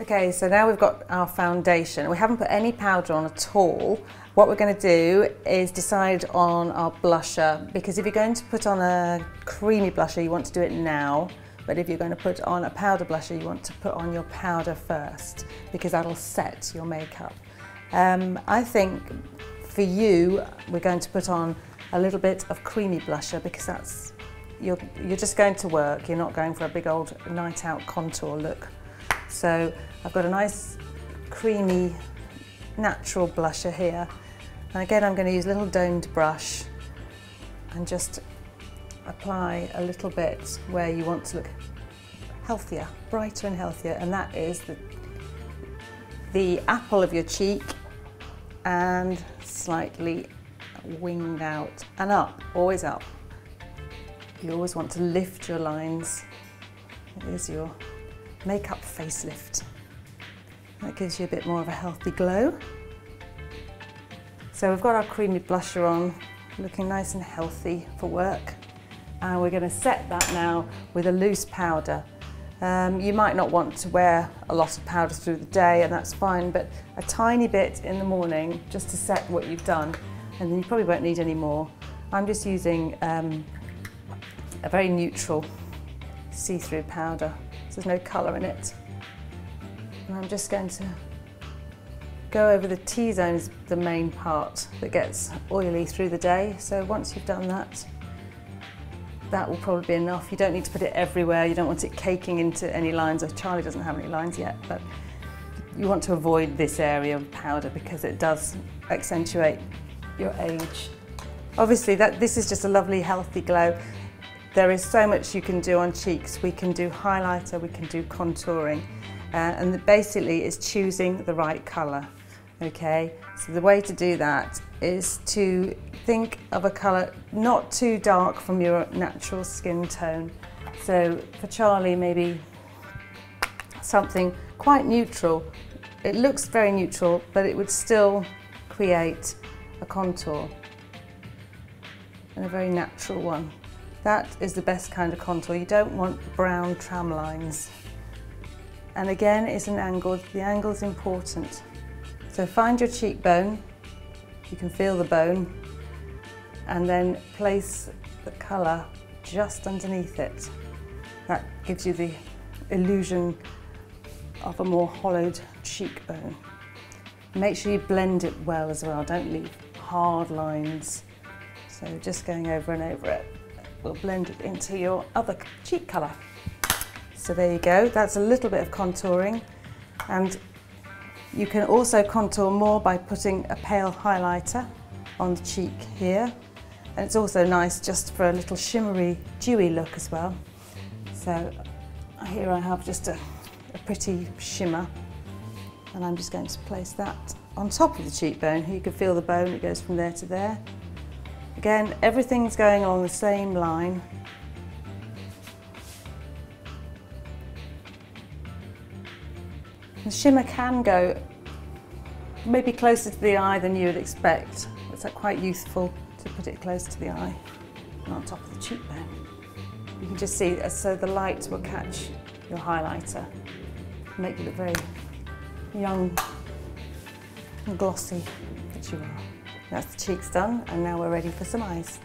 Okay, so now we've got our foundation. We haven't put any powder on at all. What we're going to do is decide on our blusher, because if you're going to put on a creamy blusher, you want to do it now. But if you're going to put on a powder blusher, you want to put on your powder first, because that'll set your makeup. I think for you, we're going to put on a little bit of creamy blusher, because that's, you're just going to work. You're not going for a big old night out contour look. So I've got a nice creamy natural blusher here, and again I'm going to use a little domed brush and just apply a little bit where you want to look healthier, brighter and healthier, and that is the apple of your cheek, and slightly winged out and up, always up. You always want to lift your lines. Here's your makeup facelift. That gives you a bit more of a healthy glow. So we've got our creamy blusher on, looking nice and healthy for work. And we're going to set that now with a loose powder. You might not want to wear a lot of powder through the day, and that's fine, but a tiny bit in the morning just to set what you've done, and then you probably won't need any more. I'm just using a very neutral see-through powder. There's no colour in it. And I'm just going to go over the T-zone, is the main part that gets oily through the day. So once you've done that, that will probably be enough. You don't need to put it everywhere. You don't want it caking into any lines. Charlie doesn't have any lines yet, but you want to avoid this area of powder because it does accentuate your age. Obviously, this is just a lovely, healthy glow. There is so much you can do on cheeks. We can do highlighter, we can do contouring, and basically it's choosing the right colour, okay? So the way to do that is to think of a colour not too dark from your natural skin tone. So for Charlie, maybe something quite neutral. It looks very neutral, but it would still create a contour, and a very natural one. That is the best kind of contour. You don't want brown tram lines. And again, it's an angle. The angle is important. So find your cheekbone. You can feel the bone. And then place the colour just underneath it. That gives you the illusion of a more hollowed cheekbone. Make sure you blend it well as well. Don't leave hard lines. So just going over and over it. We'll blend it into your other cheek colour. So there you go, that's a little bit of contouring, and you can also contour more by putting a pale highlighter on the cheek here, and it's also nice just for a little shimmery, dewy look as well. So here I have just a pretty shimmer, and I'm just going to place that on top of the cheekbone. You can feel the bone, it goes from there to there. Again, everything's going along the same line. The shimmer can go maybe closer to the eye than you would expect. It's quite useful to put it close to the eye and on top of the cheekbone. You can just see, so the light will catch your highlighter, make you look very young and glossy that you are. That's the cheeks done, and now we're ready for some eyes.